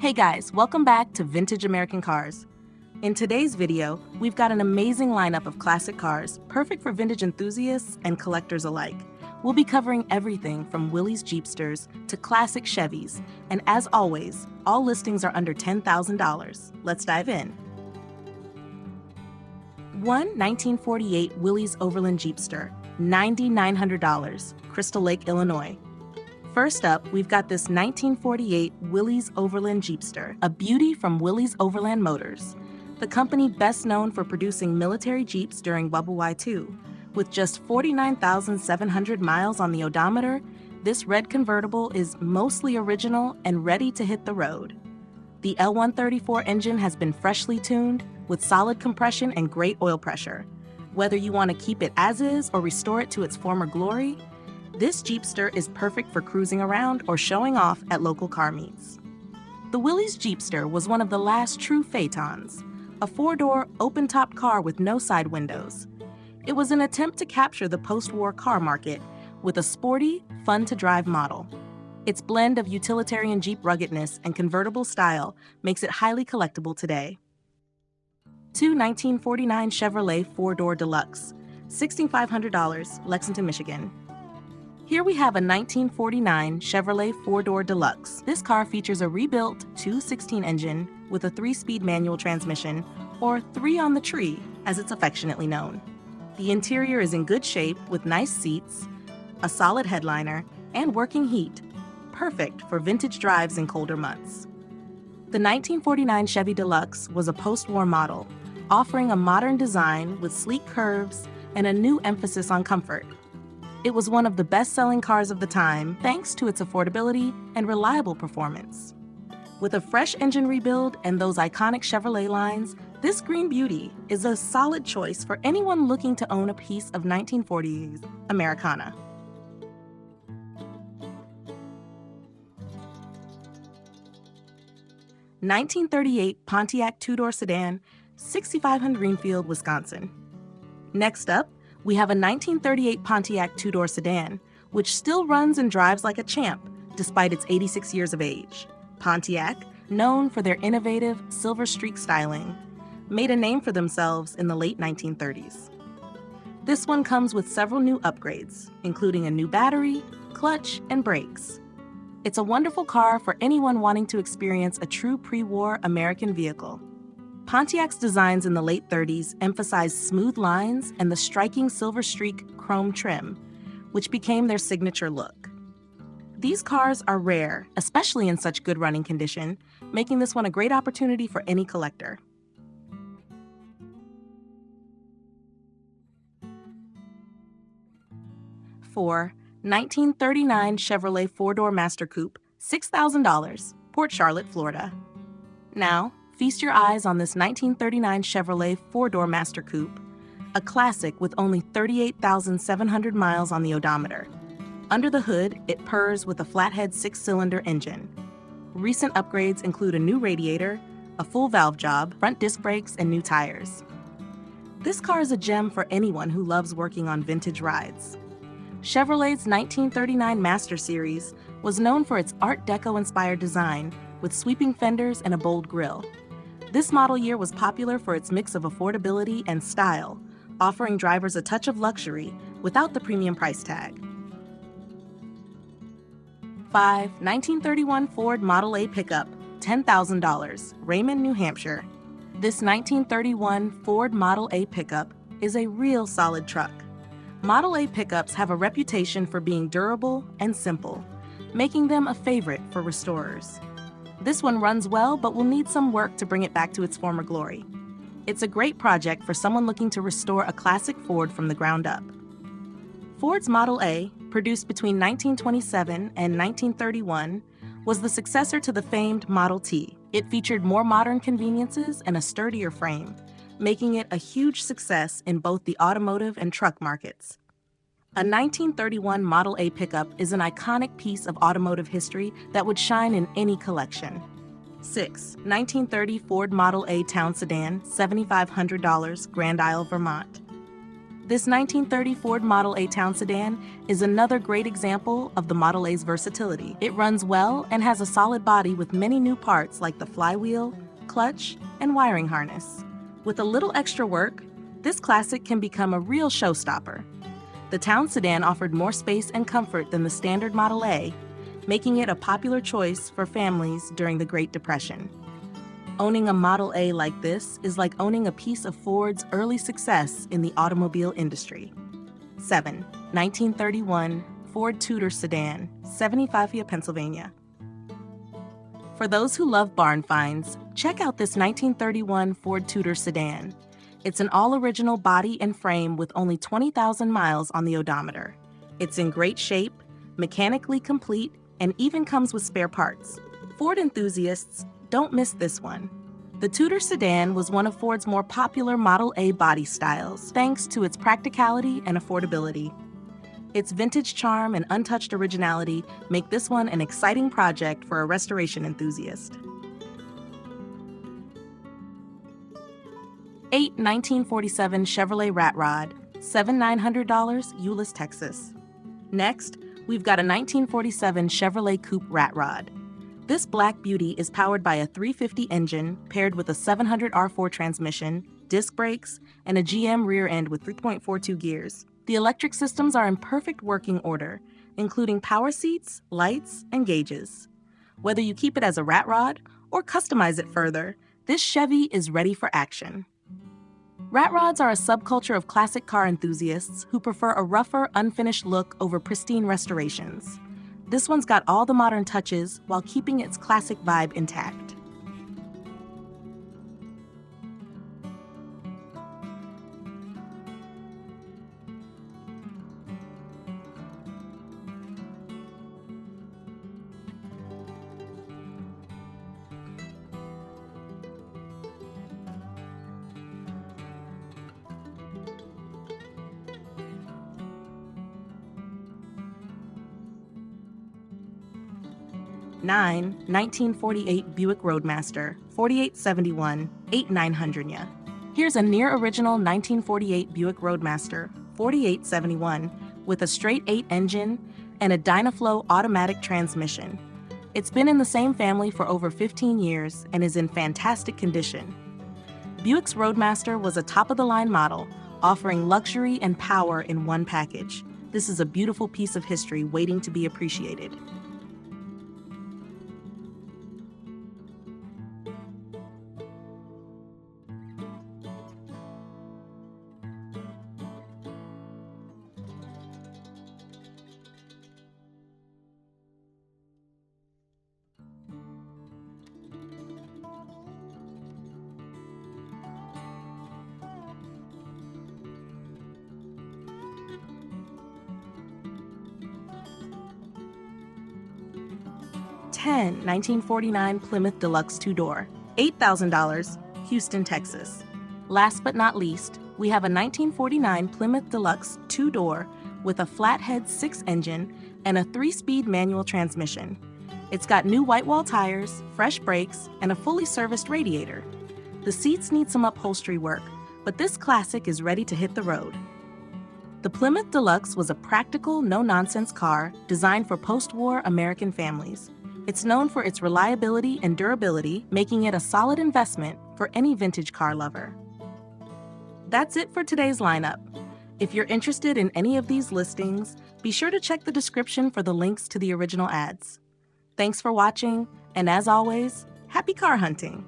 Hey guys, welcome back to Vintage American Cars. In today's video, we've got an amazing lineup of classic cars, perfect for vintage enthusiasts and collectors alike. We'll be covering everything from Willys Jeepsters to classic Chevys, and as always, all listings are under $10,000. Let's dive in. 1948 Willys Overland Jeepster, $9,900, Crystal Lake, Illinois. First up, we've got this 1948 Willys Overland Jeepster, a beauty from Willys Overland Motors, the company best known for producing military Jeeps during World War II. With just 49,700 miles on the odometer, this red convertible is mostly original and ready to hit the road. The L134 engine has been freshly tuned with solid compression and great oil pressure. Whether you want to keep it as is or restore it to its former glory, this Jeepster is perfect for cruising around or showing off at local car meets. The Willys Jeepster was one of the last true phaetons, a four-door, open-top car with no side windows. It was an attempt to capture the post-war car market with a sporty, fun-to-drive model. Its blend of utilitarian Jeep ruggedness and convertible style makes it highly collectible today. 1949 Chevrolet four-door Deluxe, $6,500, Lexington, Michigan. Here we have a 1949 Chevrolet four-door Deluxe. This car features a rebuilt 2.16 engine with a 3-speed manual transmission, or 3 on the tree, as it's affectionately known. The interior is in good shape with nice seats, a solid headliner, and working heat, perfect for vintage drives in colder months. The 1949 Chevy Deluxe was a post-war model, offering a modern design with sleek curves and a new emphasis on comfort. It was one of the best-selling cars of the time thanks to its affordability and reliable performance. With a fresh engine rebuild and those iconic Chevrolet lines, this green beauty is a solid choice for anyone looking to own a piece of 1940s Americana. '38 Pontiac Tudor Sedan, 6500 Greenfield, Wisconsin. Next up, we have a 1938 Pontiac Two-Door Sedan, which still runs and drives like a champ despite its 86 years of age. Pontiac, known for their innovative silver streak styling, made a name for themselves in the late 1930s. This one comes with several new upgrades, including a new battery, clutch, and brakes. It's a wonderful car for anyone wanting to experience a true pre-war American vehicle. Pontiac's designs in the late 30s emphasized smooth lines and the striking silver streak chrome trim, which became their signature look. These cars are rare, especially in such good running condition, making this one a great opportunity for any collector. For 1939 Chevrolet four-door Master Coupe, $6,000, Port Charlotte, Florida. Now, feast your eyes on this 1939 Chevrolet four-door Master Coupe, a classic with only 38,700 miles on the odometer. Under the hood, it purrs with a flathead 6-cylinder engine. Recent upgrades include a new radiator, a full valve job, front disc brakes, and new tires. This car is a gem for anyone who loves working on vintage rides. Chevrolet's 1939 Master Series was known for its Art Deco-inspired design with sweeping fenders and a bold grille. This model year was popular for its mix of affordability and style, offering drivers a touch of luxury without the premium price tag. 1931 Ford Model A pickup, $10,000, Raymond, New Hampshire. This 1931 Ford Model A pickup is a real solid truck. Model A pickups have a reputation for being durable and simple, making them a favorite for restorers. This one runs well but will need some work to bring it back to its former glory. It's a great project for someone looking to restore a classic Ford from the ground up. Ford's Model A, produced between 1927 and 1931, was the successor to the famed Model T. It featured more modern conveniences and a sturdier frame, making it a huge success in both the automotive and truck markets. A 1931 Model A pickup is an iconic piece of automotive history that would shine in any collection. 1930 Ford Model A Town Sedan, $7,500, Grand Isle, Vermont. This 1930 Ford Model A Town Sedan is another great example of the Model A's versatility. It runs well and has a solid body with many new parts like the flywheel, clutch, and wiring harness. With a little extra work, this classic can become a real showstopper. The Town Sedan offered more space and comfort than the standard Model A, making it a popular choice for families during the Great Depression. Owning a Model A like this is like owning a piece of Ford's early success in the automobile industry. 7. 1931 Ford Tutor Sedan, 75 Pennsylvania. For those who love barn finds, check out this 1931 Ford Tutor Sedan. It's an all-original body and frame with only 20,000 miles on the odometer. It's in great shape, mechanically complete, and even comes with spare parts. Ford enthusiasts, don't miss this one. The Tutor Sedan was one of Ford's more popular Model A body styles, thanks to its practicality and affordability. Its vintage charm and untouched originality make this one an exciting project for a restoration enthusiast. 8. 1947 Chevrolet Rat Rod, $7,900, Euless, Texas. Next, we've got a 1947 Chevrolet Coupe Rat Rod. This black beauty is powered by a 350 engine paired with a 700 R4 transmission, disc brakes, and a GM rear end with 3.42 gears. The electric systems are in perfect working order, including power seats, lights, and gauges. Whether you keep it as a rat rod or customize it further, this Chevy is ready for action. Rat rods are a subculture of classic car enthusiasts who prefer a rougher, unfinished look over pristine restorations. This one's got all the modern touches while keeping its classic vibe intact. Nine, 1948 Buick Roadmaster, 4871, 8900. Here's a near-original 1948 Buick Roadmaster, 4871, with a straight 8 engine and a Dynaflow automatic transmission. It's been in the same family for over 15 years and is in fantastic condition. Buick's Roadmaster was a top-of-the-line model, offering luxury and power in one package. This is a beautiful piece of history waiting to be appreciated. $10, 1949 Plymouth Deluxe 2-door, $8,000, Houston, Texas. Last but not least, we have a 1949 Plymouth Deluxe 2-door with a flathead 6 engine and a 3-speed manual transmission. It's got new white wall tires, fresh brakes, and a fully serviced radiator. The seats need some upholstery work, but this classic is ready to hit the road. The Plymouth Deluxe was a practical, no-nonsense car designed for post-war American families. It's known for its reliability and durability, making it a solid investment for any vintage car lover. That's it for today's lineup. If you're interested in any of these listings, be sure to check the description for the links to the original ads. Thanks for watching, and as always, happy car hunting!